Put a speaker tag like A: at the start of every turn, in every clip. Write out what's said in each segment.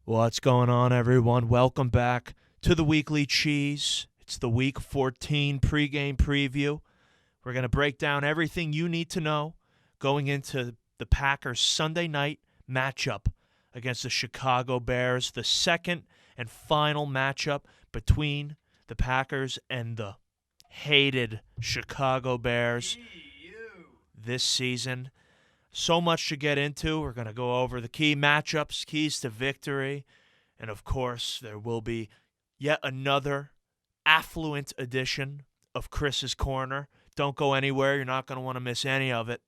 A: What's going on, everyone? Welcome back to the Weekly Cheese. It's the Week 14 pregame preview. We're going to break down everything you need to know going into the Packers' Sunday night matchup against the Chicago Bears, the second and final matchup between the Packers and the hated Chicago Bears this season. So much to get into. We're going to go over the key matchups, keys to victory, and of course, there will be yet another affluent edition of Chris's Corner. Don't go anywhere. You're not going to want to miss any of it.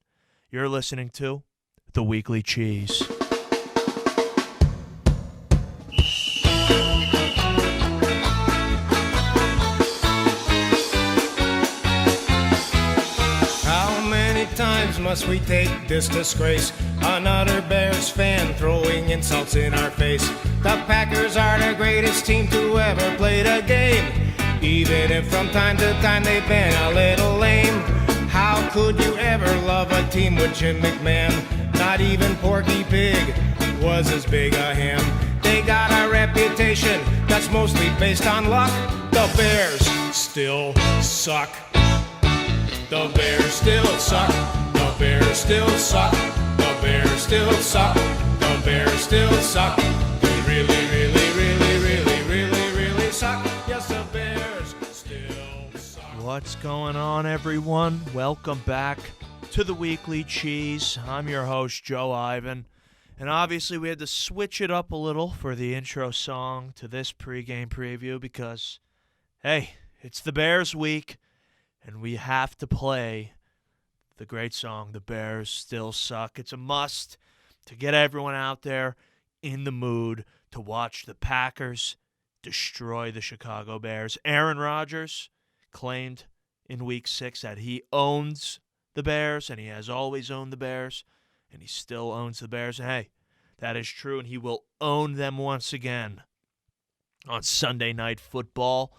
A: You're listening to The Weekly Cheese.
B: Times must we take this disgrace? Another Bears fan throwing insults in our face. The Packers are the greatest team to ever play the game, even if from time to time they've been a little lame. How could you ever love a team with Jim McMahon? Not even Porky Pig was as big a him. They got a reputation that's mostly based on luck. The Bears still suck. The Bears still suck. The Bears still suck. The Bears still suck. The Bears still suck. They really suck. Yes, the Bears still suck.
A: What's going on, everyone? Welcome back to the Weekly Cheese. I'm your host, Joe Ivan. And obviously, we had to switch it up a little for the intro song to this pregame preview because, hey, it's the Bears week. And we have to play the great song, The Bears Still Suck. It's a must to get everyone out there in the mood to watch the Packers destroy the Chicago Bears. Aaron Rodgers claimed in Week 6 that he owns the Bears, and he has always owned the Bears, and he still owns the Bears. And hey, that is true, and he will own them once again on Sunday Night Football.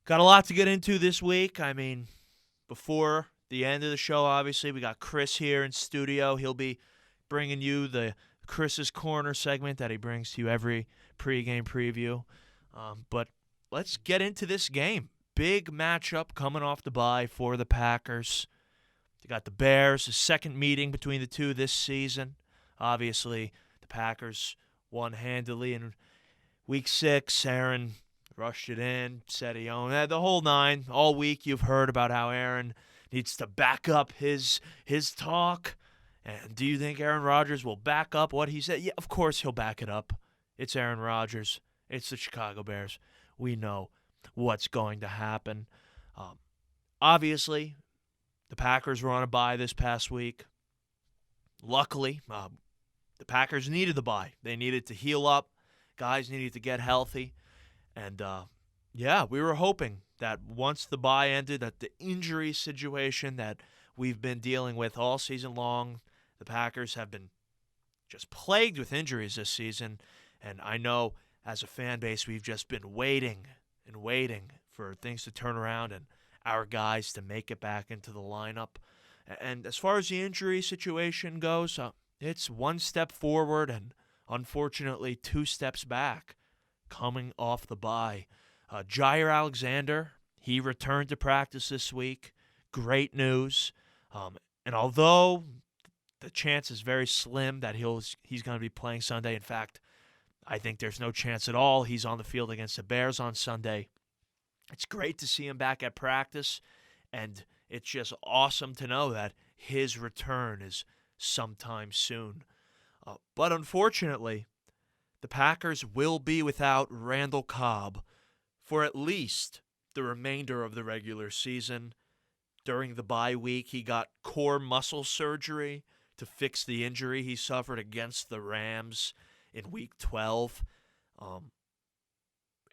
A: Got a lot to get into this week. I mean, before the end of the show, obviously, we got Chris here in studio. He'll be bringing you the Chris's Corner segment that he brings to you every pregame preview. But let's get into this game. Big matchup coming off the bye for the Packers. You got the Bears, the second meeting between the two this season. Obviously, the Packers won handily in Week 6. Aaron rushed it in, said he owned it. The whole nine. All week you've heard about how Aaron needs to back up his talk. And do you think Aaron Rodgers will back up what he said? Yeah, of course he'll back it up. It's Aaron Rodgers. It's the Chicago Bears. We know what's going to happen. Obviously, the Packers were on a bye this past week. Luckily, the Packers needed the bye. They needed to heal up. Guys needed to get healthy. And, we were hoping that once the bye ended, that the injury situation that we've been dealing with all season long, the Packers have been just plagued with injuries this season. And I know as a fan base, we've just been waiting and waiting for things to turn around and our guys to make it back into the lineup. And as far as the injury situation goes, it's one step forward and unfortunately 2 steps back. Coming off the bye. Jair Alexander, he returned to practice this week. Great news. And although the chance is very slim that he's going to be playing Sunday, in fact, I think there's no chance at all he's on the field against the Bears on Sunday. It's great to see him back at practice, and it's just awesome to know that his return is sometime soon. But unfortunately, the Packers will be without Randall Cobb for at least the remainder of the regular season. During the bye week, he got core muscle surgery to fix the injury he suffered against the Rams in Week 12. And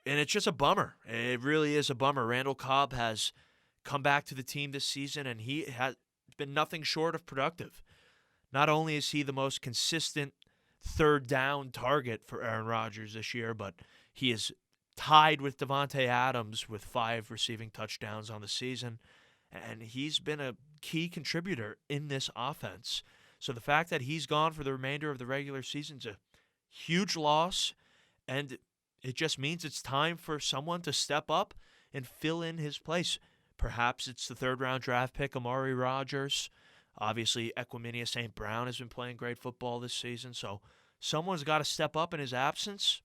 A: it's just a bummer. It really is a bummer. Randall Cobb has come back to the team this season, and he has been nothing short of productive. Not only is he the most consistent third down target for Aaron Rodgers this year, but he is tied with Davante Adams with 5 receiving touchdowns on the season, and he's been a key contributor in this offense. So the fact that he's gone for the remainder of the regular season is a huge loss, And it just means it's time for someone to step up and fill in his place. Perhaps it's the third-round draft pick, Amari Rodgers. Obviously, Equimania St. Brown has been playing great football this season, so someone's got to step up in his absence.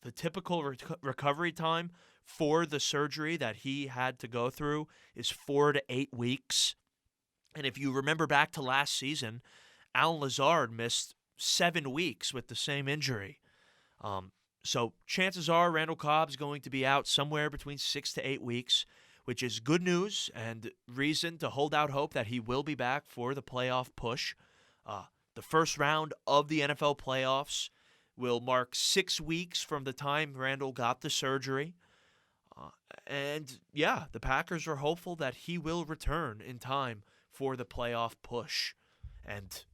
A: The typical recovery time for the surgery that he had to go through is 4 to 8 weeks. And if you remember back to last season, Alan Lazard missed 7 weeks with the same injury. So chances are Randall Cobb's going to be out somewhere between 6 to 8 weeks, which is good news and reason to hold out hope that he will be back for the playoff push. The first round of the NFL playoffs will mark 6 weeks from the time Randall got the surgery. And yeah, the Packers are hopeful that he will return in time for the playoff push. And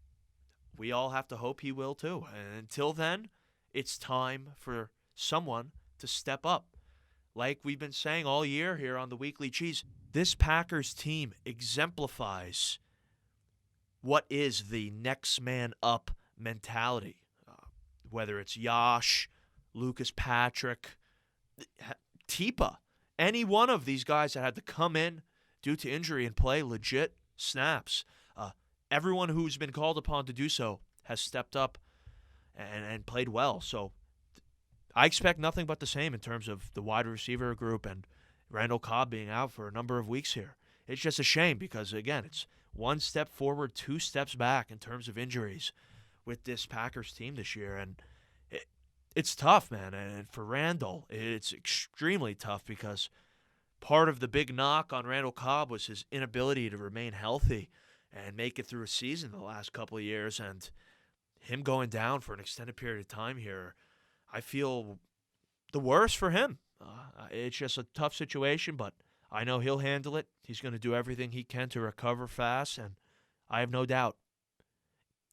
A: we all have to hope he will too. And until then, it's time for someone to step up. Like we've been saying all year here on the Weekly Cheese, this Packers team exemplifies what is the next man up mentality. Whether it's Yash, Lucas Patrick, Tipa, any one of these guys that had to come in due to injury and play legit snaps. Everyone who's been called upon to do so has stepped up and played well. So I expect nothing but the same in terms of the wide receiver group and Randall Cobb being out for a number of weeks here. It's just a shame because, again, it's one step forward, 2 steps back in terms of injuries with this Packers team this year. And it's tough, man. And for Randall, it's extremely tough because part of the big knock on Randall Cobb was his inability to remain healthy and make it through a season the last couple of years. And him going down for an extended period of time here, I feel the worst for him. It's just a tough situation, but I know he'll handle it. He's going to do everything he can to recover fast, and I have no doubt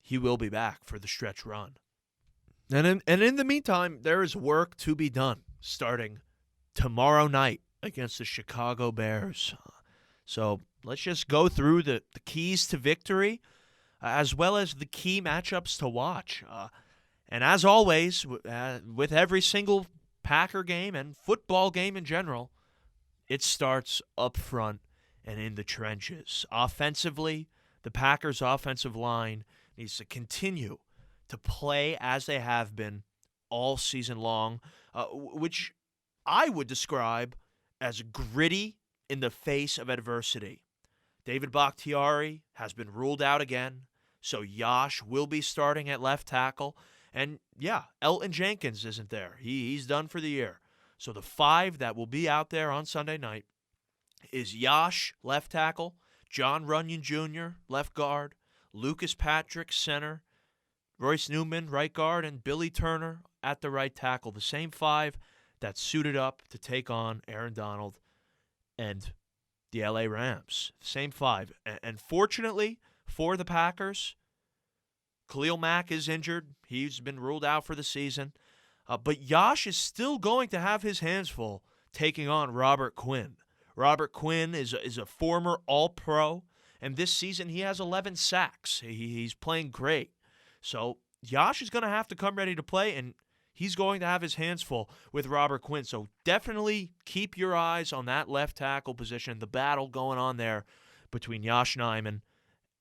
A: he will be back for the stretch run. And in the meantime, there is work to be done starting tomorrow night against the Chicago Bears. So let's just go through the keys to victory as well as the key matchups to watch. And as always, with every single Packer game and football game in general, it starts up front and in the trenches. Offensively, the Packers' offensive line needs to continue to play as they have been all season long, which I would describe as gritty in the face of adversity. David Bakhtiari has been ruled out again, so Yash will be starting at left tackle. And yeah, Elton Jenkins isn't there. He's done for the year. So the 5 that will be out there on Sunday night is Yash, left tackle, John Runyon Jr., left guard, Lucas Patrick, center, Royce Newman, right guard, and Billy Turner at the right tackle. The same 5 that suited up to take on Aaron Donald and the LA Rams. Same 5. And fortunately for the Packers, Khalil Mack is injured. He's been ruled out for the season. But Yash is still going to have his hands full taking on Robert Quinn. Robert Quinn is a former All-Pro, and this season he has 11 sacks. He's playing great. So Yash is going to have to come ready to play, and he's going to have his hands full with Robert Quinn. So definitely keep your eyes on that left tackle position, the battle going on there between Yash Nyman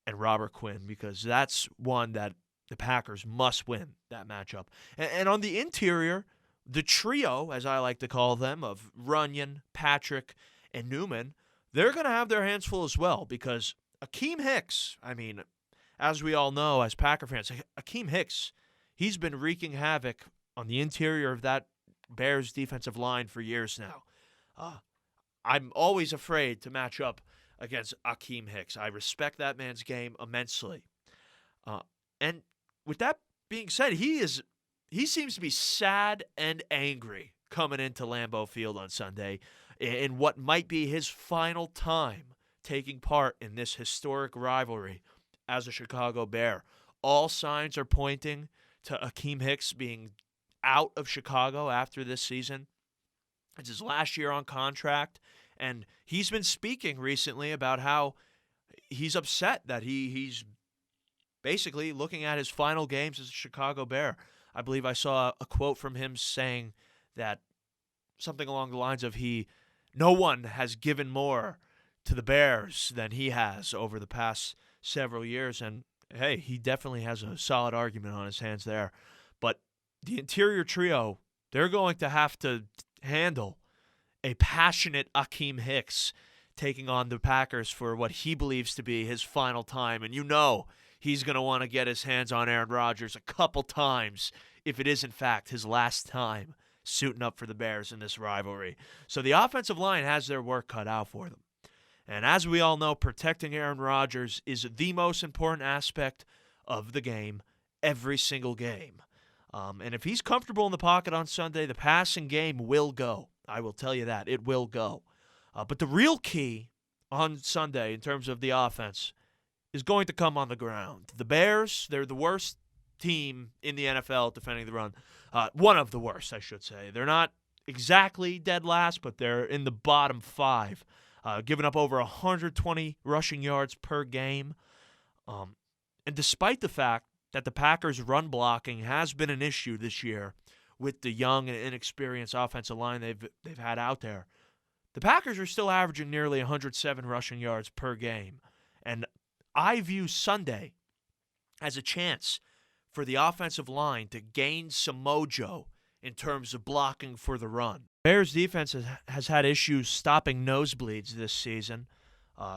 A: and Robert Quinn, because that's one that the Packers must win, that matchup. And on the interior, the trio, as I like to call them, of Runyon, Patrick, and Newman, they're going to have their hands full as well, because Akeem Hicks, I mean, as we all know as Packer fans, Akeem Hicks, he's been wreaking havoc on the interior of that Bears defensive line for years now. I'm always afraid to match up against Akeem Hicks. I respect that man's game immensely. And with that being said, he seems to be sad and angry coming into Lambeau Field on Sunday in what might be his final time taking part in this historic rivalry as a Chicago Bear. All signs are pointing to Akeem Hicks being out of Chicago after this season. It's his last year on contract, and he's been speaking recently about how he's upset that he's basically looking at his final games as a Chicago Bear. I believe I saw a quote from him saying that something along the lines of no one has given more to the Bears than he has over the past several years. And hey, he definitely has a solid argument on his hands there. But the interior trio, they're going to have to handle a passionate Akeem Hicks taking on the Packers for what he believes to be his final time. And he's going to want to get his hands on Aaron Rodgers a couple times if it is, in fact, his last time suiting up for the Bears in this rivalry. So the offensive line has their work cut out for them. And as we all know, protecting Aaron Rodgers is the most important aspect of the game every single game. And if he's comfortable in the pocket on Sunday, the passing game will go. I will tell you that. It will go. But the real key on Sunday in terms of the offense is going to come on the ground. The Bears, they're the worst team in the NFL defending the run. One of the worst, I should say. They're not exactly dead last, but they're in the bottom 5, giving up over 120 rushing yards per game. And despite the fact that the Packers' run blocking has been an issue this year with the young and inexperienced offensive line they've had out there, the Packers are still averaging nearly 107 rushing yards per game. And I view Sunday as a chance for the offensive line to gain some mojo in terms of blocking for the run. Bears defense has had issues stopping nosebleeds this season,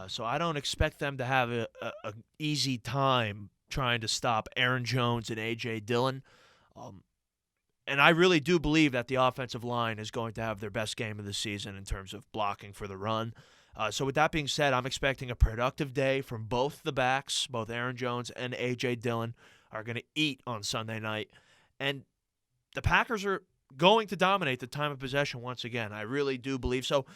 A: so I don't expect them to have an easy time trying to stop Aaron Jones and A.J. Dillon. And I really do believe that the offensive line is going to have their best game of the season in terms of blocking for the run. So with that being said, I'm expecting a productive day from both the backs. Both Aaron Jones and A.J. Dillon are going to eat on Sunday night. And the Packers are going to dominate the time of possession once again. I really do believe so.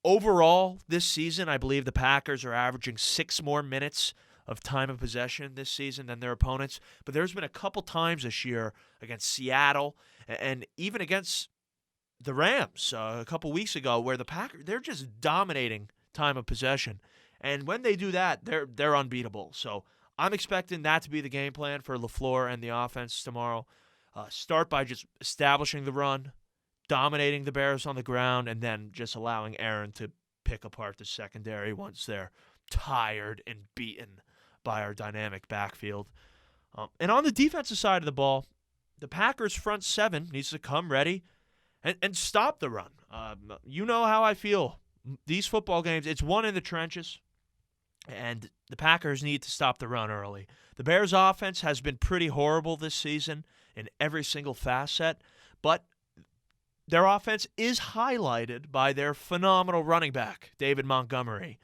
A: Overall, this season, I believe the Packers are averaging 6 more minutes of time of possession this season than their opponents. But there's been a couple times this year against Seattle and even against the Rams a couple weeks ago where the Packers, they're just dominating time of possession. And when they do that, they're unbeatable. So I'm expecting that to be the game plan for LaFleur and the offense tomorrow. Start by just establishing the run, dominating the Bears on the ground, and then just allowing Aaron to pick apart the secondary once they're tired and beaten by our dynamic backfield. And on the defensive side of the ball, the Packers' front 7 needs to come ready and stop the run. You know how I feel. These football games, it's won in the trenches, and the Packers need to stop the run early. The Bears' offense has been pretty horrible this season in every single facet, but their offense is highlighted by their phenomenal running back, David Montgomery.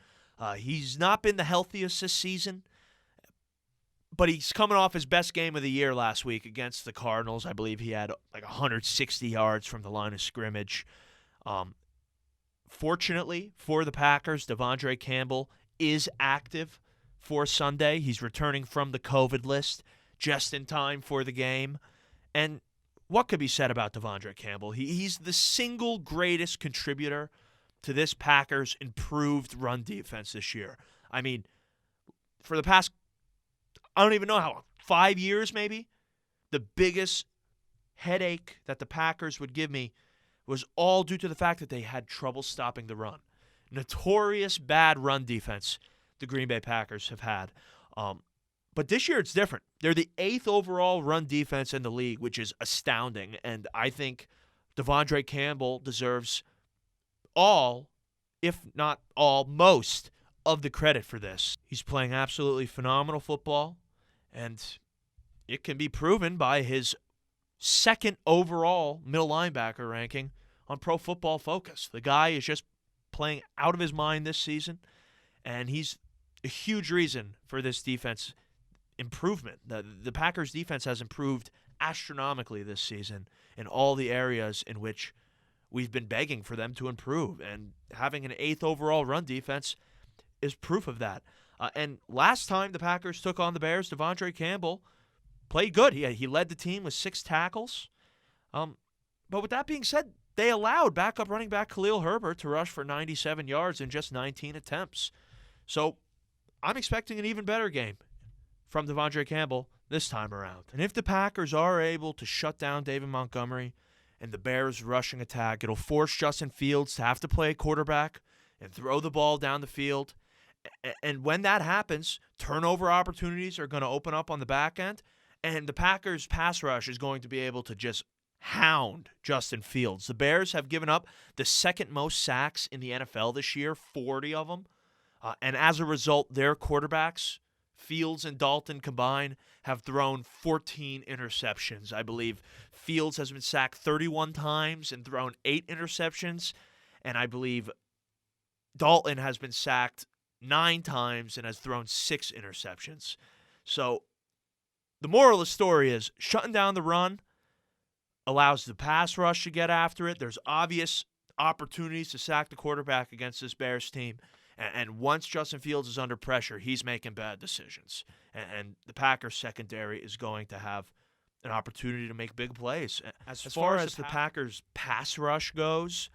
A: He's not been the healthiest this season, but he's coming off his best game of the year last week against the Cardinals. I believe he had like 160 yards from the line of scrimmage. Fortunately for the Packers, Devondre Campbell is active for Sunday. He's returning from the COVID list just in time for the game. And what could be said about Devondre Campbell? He's the single greatest contributor to this Packers' improved run defense this year. I mean, for the past, I don't even know how long, 5 years maybe, the biggest headache that the Packers would give me was all due to the fact that they had trouble stopping the run. Notorious bad run defense the Green Bay Packers have had. But this year it's different. They're the 8th overall run defense in the league, which is astounding. And I think Devondre Campbell deserves all, if not all, most of the credit for this. He's playing absolutely phenomenal football, and it can be proven by his 2nd overall middle linebacker ranking on Pro Football Focus. The guy is just playing out of his mind this season, and he's a huge reason for this defense improvement. The Packers defense has improved astronomically this season in all the areas in which we've been begging for them to improve, and having an 8th overall run defense is proof of that. And last time the Packers took on the Bears, Devondre Campbell played good. He led the team with 6 tackles. But with that being said, they allowed backup running back Khalil Herbert to rush for 97 yards in just 19 attempts. So I'm expecting an even better game from Devondre Campbell this time around. And if the Packers are able to shut down David Montgomery and the Bears' rushing attack, it'll force Justin Fields to have to play quarterback and throw the ball down the field. And when that happens, turnover opportunities are going to open up on the back end, and the Packers' pass rush is going to be able to just hound Justin Fields. The Bears have given up the second most sacks in the NFL this year, 40 of them. And as a result, their quarterbacks, Fields and Dalton combined, have thrown 14 interceptions. I believe Fields has been sacked 31 times and thrown 8 interceptions. And I believe Dalton has been sacked 9 times and has thrown 6 interceptions. So the moral of the story is shutting down the run allows the pass rush to get after it. There's obvious opportunities to sack the quarterback against this Bears team. And once Justin Fields is under pressure, he's making bad decisions. And the Packers secondary is going to have an opportunity to make big plays. As far as the Packers pass rush goes,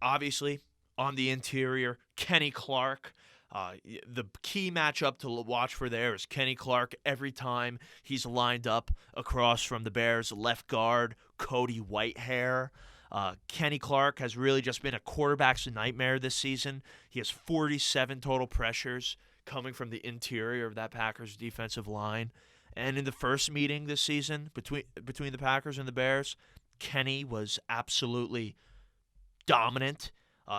A: obviously on the interior, Kenny Clark. The key matchup to watch for there is Kenny Clark every time he's lined up across from the Bears' left guard, Cody Whitehair. Kenny Clark has really just been a quarterback's nightmare this season. He has 47 total pressures coming from the interior of that Packers defensive line. And in the first meeting this season between the Packers and the Bears, Kenny was absolutely dominant.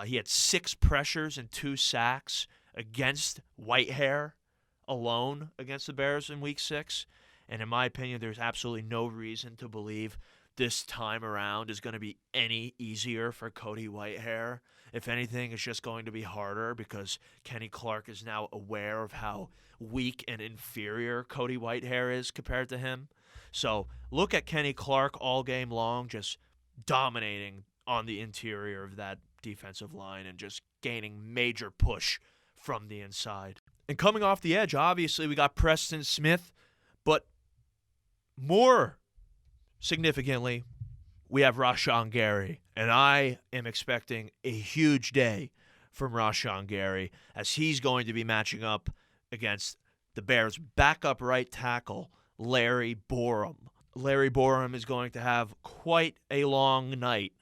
A: He had 6 pressures and 2 sacks against Whitehair alone against the Bears in Week 6. And in my opinion, there's absolutely no reason to believe this time around is going to be any easier for Cody Whitehair. If anything, it's just going to be harder because Kenny Clark is now aware of how weak and inferior Cody Whitehair is compared to him. So look at Kenny Clark all game long, just dominating on the interior of that defensive line and just gaining major push from the inside. And coming off the edge, obviously, we got Preston Smith, but more significantly, we have Rashawn Gary, and I am expecting a huge day from Rashawn Gary as he's going to be matching up against the Bears' backup right tackle, Larry Borum. Larry Borum is going to have quite a long night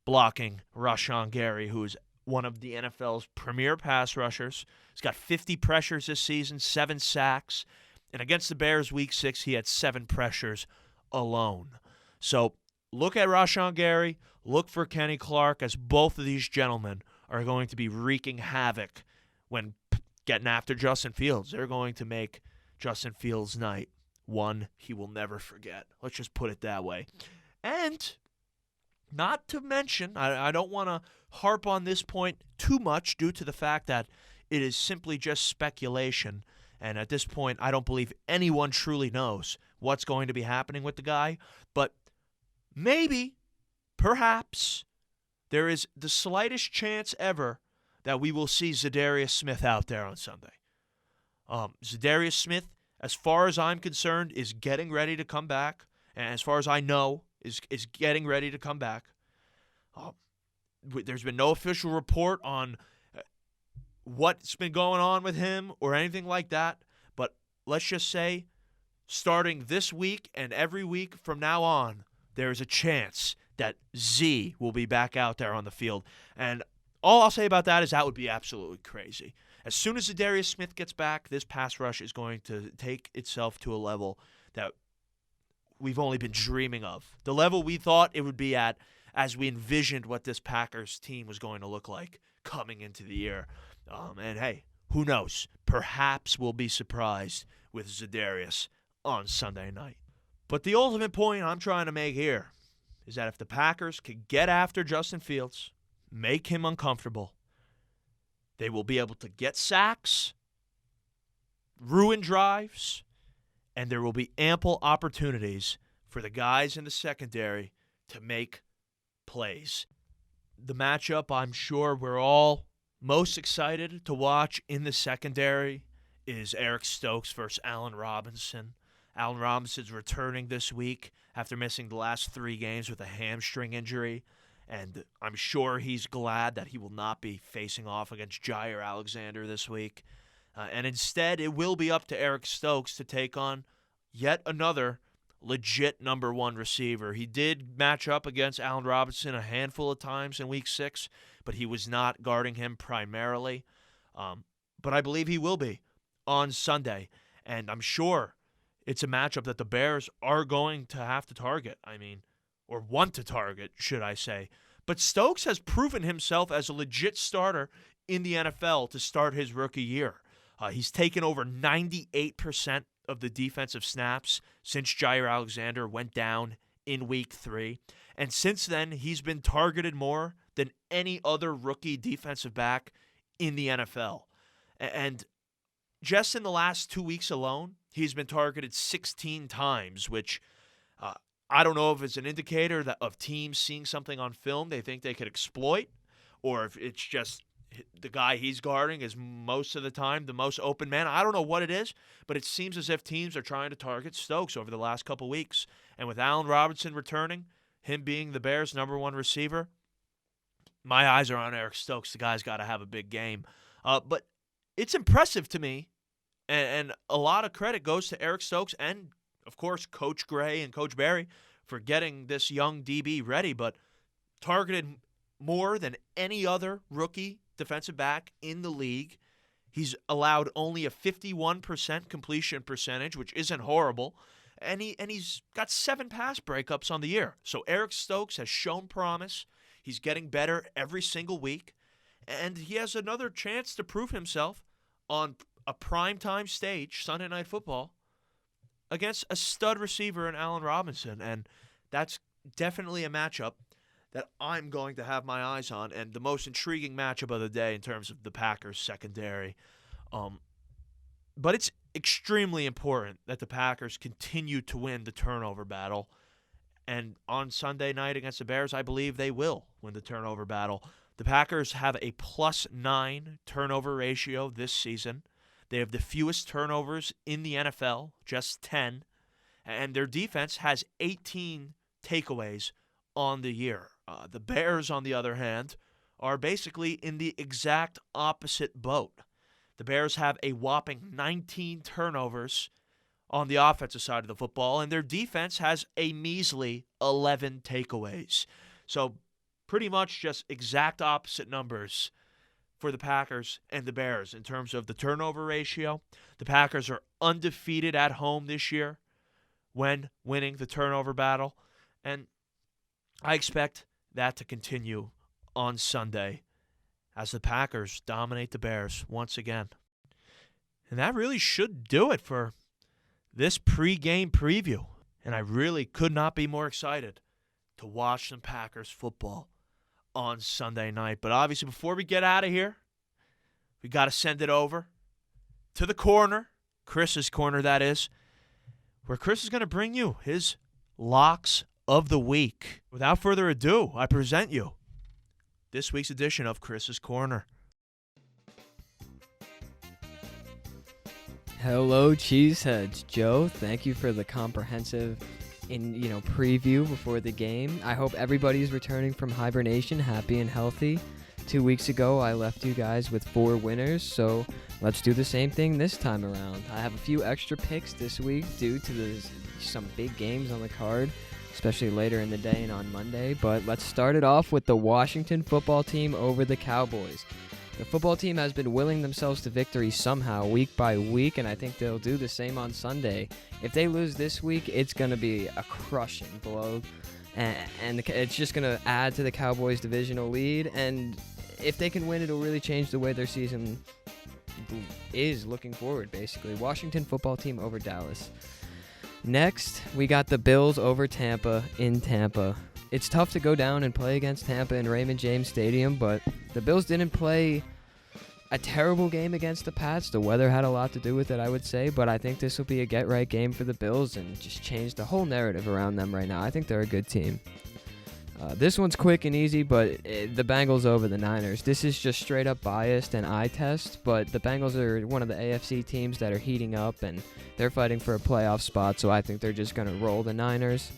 A: blocking Rashawn Gary, who is one of the NFL's premier pass rushers. He's got 50 pressures this season, 7 sacks, and against the Bears Week 6, he had 7 pressures alone. So look at Rashawn Gary, look for Kenny Clark, as both of these gentlemen are going to be wreaking havoc when getting after Justin Fields. They're going to make Justin Fields' night one he will never forget. Let's just put it that way. And not to mention, I don't want to harp on this point too much due to the fact that it is simply just speculation. And at this point, I don't believe anyone truly knows what's going to be happening with the guy. But maybe, perhaps, there is the slightest chance ever that we will see Zadarius Smith out there on Sunday. Zadarius Smith, as far as I'm concerned, is getting ready to come back. And as far as I know, is getting ready to come back. There's been no official report on what's been going on with him or anything like that. But let's just say, starting this week and every week from now on, there is a chance that Z will be back out there on the field. And all I'll say about that is that would be absolutely crazy. As soon as Zadarius Smith gets back, this pass rush is going to take itself to a level that we've only been dreaming of. The level we thought it would be at as we envisioned what this Packers team was going to look like coming into the year. And hey, who knows? Perhaps we'll be surprised with Zadarius on Sunday night. But the ultimate point I'm trying to make here is that if the Packers could get after Justin Fields, make him uncomfortable, they will be able to get sacks, ruin drives, and there will be ample opportunities for the guys in the secondary to make plays. The matchup I'm sure we're all most excited to watch in the secondary is Eric Stokes versus Allen Robinson. Allen Robinson's returning this week after missing the last 3 games with a hamstring injury, and I'm sure he's glad that he will not be facing off against Jair Alexander this week. And instead, it will be up to Eric Stokes to take on yet another legit number one receiver. He did match up against Allen Robinson a handful of times in Week 6, but he was not guarding him primarily. But I believe he will be on Sunday, and I'm sure it's a matchup that the Bears are going to have to target. Or want to target, should I say. But Stokes has proven himself as a legit starter in the NFL to start his rookie year. He's taken over 98% of the defensive snaps since Jair Alexander went down in Week 3. And since then, he's been targeted more than any other rookie defensive back in the NFL. And just in the last 2 weeks alone, he's been targeted 16 times, which I don't know if it's an indicator of teams seeing something on film they think they could exploit, or if it's just the guy he's guarding is most of the time the most open man. I don't know what it is, but it seems as if teams are trying to target Stokes over the last couple weeks. And with Allen Robinson returning, him being the Bears' number one receiver, my eyes are on Eric Stokes. The guy's got to have a big game. But it's impressive to me, and a lot of credit goes to Eric Stokes and, of course, Coach Gray and Coach Barry for getting this young DB ready, but targeted more than any other rookie defensive back in the league. He's allowed only a 51% completion percentage, which isn't horrible, and he's got 7 pass breakups on the year. So Eric Stokes has shown promise. He's getting better every single week, and he has another chance to prove himself on a primetime stage, Sunday Night Football, against a stud receiver in Allen Robinson, and that's definitely a matchup that I'm going to have my eyes on, and the most intriguing matchup of the day in terms of the Packers secondary. But it's extremely important that the Packers continue to win the turnover battle, and on Sunday night against the Bears, I believe they will win the turnover battle. The Packers have a +9 turnover ratio this season. They have the fewest turnovers in the NFL, just 10, and their defense has 18 takeaways on the year. The Bears, on the other hand, are basically in the exact opposite boat. The Bears have a whopping 19 turnovers on the offensive side of the football, and their defense has a measly 11 takeaways. So pretty much just exact opposite numbers for the Packers and the Bears in terms of the turnover ratio. The Packers are undefeated at home this year when winning the turnover battle, and I expect that to continue on Sunday as the Packers dominate the Bears once again. And that really should do it for this pregame preview. And I really could not be more excited to watch some Packers football on Sunday night. But obviously, before we get out of here, we got to send it over to the corner, Chris's corner, that is, where Chris is going to bring you his locks of the week. Without further ado, I present you this week's edition of Chris's Corner.
C: Hello, Cheeseheads. Joe, thank you for the comprehensive preview before the game. I hope everybody's returning from hibernation happy and healthy. 2 weeks ago, I left you guys with 4 winners, so let's do the same thing this time around. I have a few extra picks this week due to some big games on the card, especially later in the day and on Monday. But let's start it off with the Washington football team over the Cowboys. The football team has been willing themselves to victory somehow, week by week, and I think they'll do the same on Sunday. If they lose this week, it's going to be a crushing blow, and it's just going to add to the Cowboys' divisional lead. And if they can win, it'll really change the way their season is looking forward, basically. Washington football team over Dallas. Next, we got the Bills over Tampa in Tampa. It's tough to go down and play against Tampa in Raymond James Stadium, but the Bills didn't play a terrible game against the Pats. The weather had a lot to do with it, I would say, but I think this will be a get-right game for the Bills and just change the whole narrative around them right now. I think they're a good team. This one's quick and easy, but the Bengals over the Niners. This is just straight-up biased and eye test, but the Bengals are one of the AFC teams that are heating up, and they're fighting for a playoff spot, so I think they're just going to roll the Niners.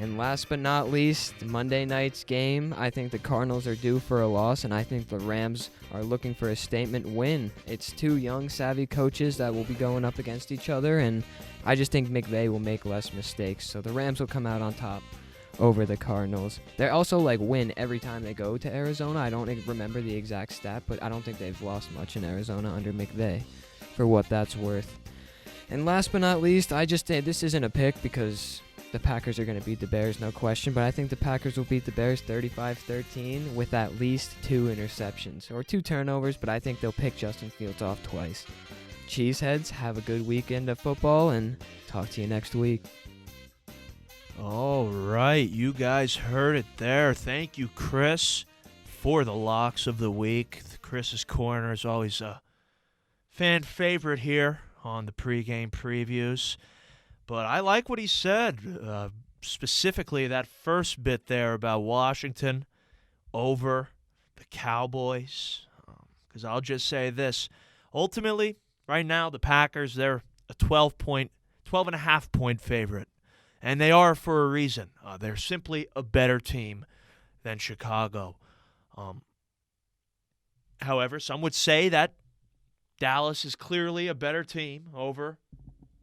C: And last but not least, Monday night's game. I think the Cardinals are due for a loss, and I think the Rams are looking for a statement win. It's 2 young, savvy coaches that will be going up against each other, and I just think McVay will make less mistakes, so the Rams will come out on top over the Cardinals. They also win every time they go to Arizona. I don't remember the exact stat, but I don't think they've lost much in Arizona under McVay, for what that's worth. And last but not least, this isn't a pick because the Packers are going to beat the Bears, no question, but I think the Packers will beat the Bears 35-13 with at least 2 interceptions or 2 turnovers, but I think they'll pick Justin Fields off twice. Cheeseheads, have a good weekend of football, and talk to you next week.
A: All right, you guys heard it there. Thank you, Chris, for the locks of the week. Chris's Corner is always a fan favorite here on the pregame previews. But I like what he said, specifically that first bit there about Washington over the Cowboys. Because I'll just say this. Ultimately, right now, the Packers, they're a 12.5 point favorite. And they are for a reason. They're simply a better team than Chicago. However, some would say that Dallas is clearly a better team over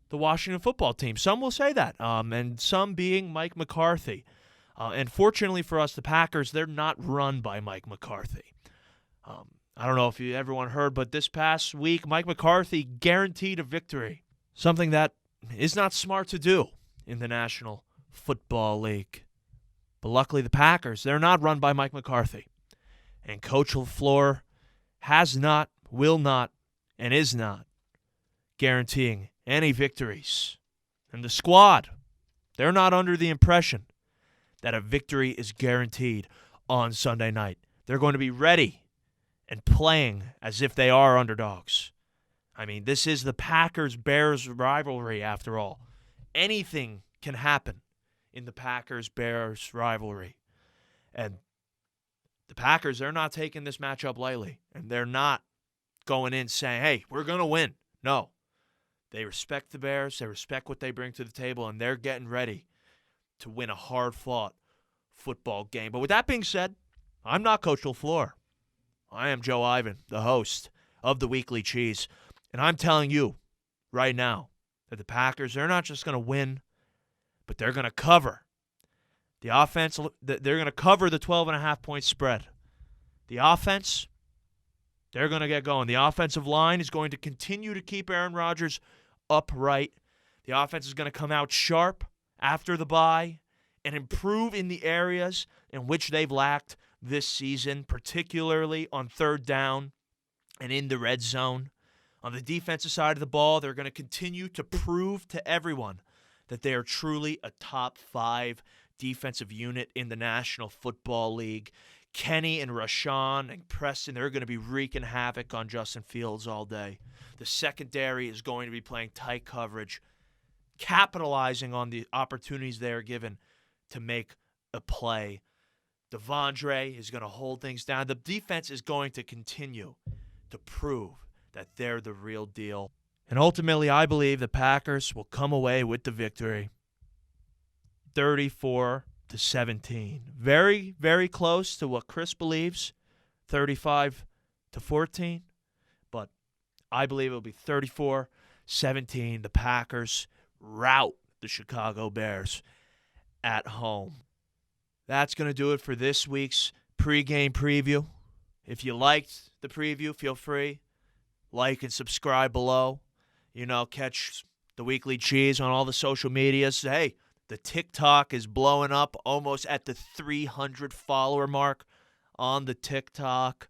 A: the Washington football team. Some will say that, and some being Mike McCarthy. And fortunately for us, the Packers, they're not run by Mike McCarthy. I don't know if everyone heard, but this past week, Mike McCarthy guaranteed a victory, something that is not smart to do in the National Football League. But luckily, the Packers, they're not run by Mike McCarthy. And Coach LaFleur has not, will not, and is not guaranteeing any victories. And the squad, they're not under the impression that a victory is guaranteed on Sunday night. They're going to be ready and playing as if they are underdogs. I mean, this is the Packers-Bears rivalry after all. Anything can happen in the Packers-Bears rivalry. And the Packers, they're not taking this matchup lightly. And they're not going in saying, hey, we're going to win. No. They respect the Bears. They respect what they bring to the table. And they're getting ready to win a hard-fought football game. But with that being said, I'm not Coach LaFleur. I am Joe Ivan, the host of the Weekly Cheese. And I'm telling you right now that the Packers, they're not just going to win, but they're going to cover. The offense, they're going to cover the 12.5 point spread. The offense, they're going to get going. The offensive line is going to continue to keep Aaron Rodgers upright. The offense is going to come out sharp after the bye and improve in the areas in which they've lacked this season, particularly on third down and in the red zone. On the defensive side of the ball, they're going to continue to prove to everyone that they are truly a top 5 defensive unit in the National Football League. Kenny and Rashawn and Preston, they're going to be wreaking havoc on Justin Fields all day. The secondary is going to be playing tight coverage, capitalizing on the opportunities they are given to make a play. Devondre is going to hold things down. The defense is going to continue to prove that they're the real deal. And ultimately, I believe the Packers will come away with the victory. 34-17. Very, very close to what Chris believes, 35-14. But I believe it'll be 34-17. The Packers rout the Chicago Bears at home. That's going to do it for this week's pregame preview. If you liked the preview, feel free. Like and subscribe below. Catch the Weekly Cheese on all the social medias. Hey, the TikTok is blowing up, almost at the 300 follower mark on the TikTok.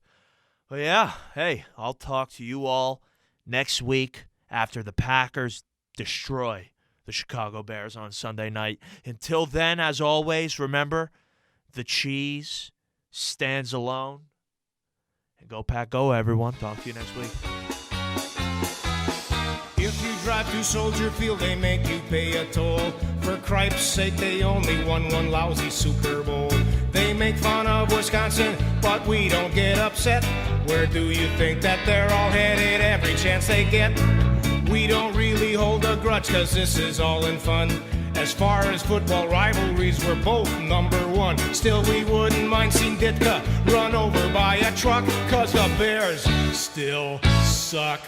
A: But yeah, hey, I'll talk to you all next week after the Packers destroy the Chicago Bears on Sunday night. Until then, as always, remember, the cheese stands alone. And go Pack, go, everyone. Talk to you next week.
B: If you drive to Soldier Field, they make you pay a toll. For cripe's sake, they only won one lousy Super Bowl. They make fun of Wisconsin, but we don't get upset. Where do you think that they're all headed every chance they get? We don't really hold a grudge, cause this is all in fun. As far as football rivalries, we're both number 1. Still, we wouldn't mind seeing Ditka run over by a truck, cause the Bears still suck.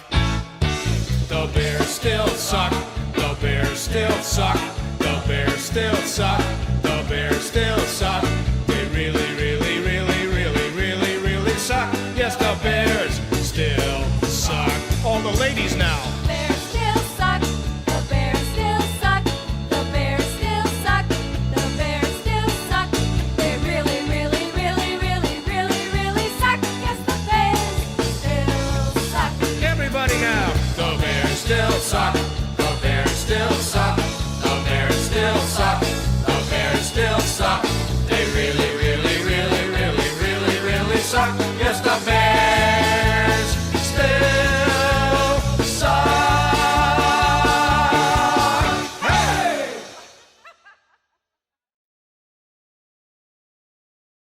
B: The Bears still suck. The Bears still suck. The Bears still suck. The Bears still suck. They really, really, really, really, really, really suck. Yes, the Bears still suck. All the ladies now.
D: Bears still suck. The Bears still suck. The Bears still suck. The Bears still suck. They really, really, really, really, really, really suck. Yes, the Bears still suck.
B: Everybody now. The Bears still suck.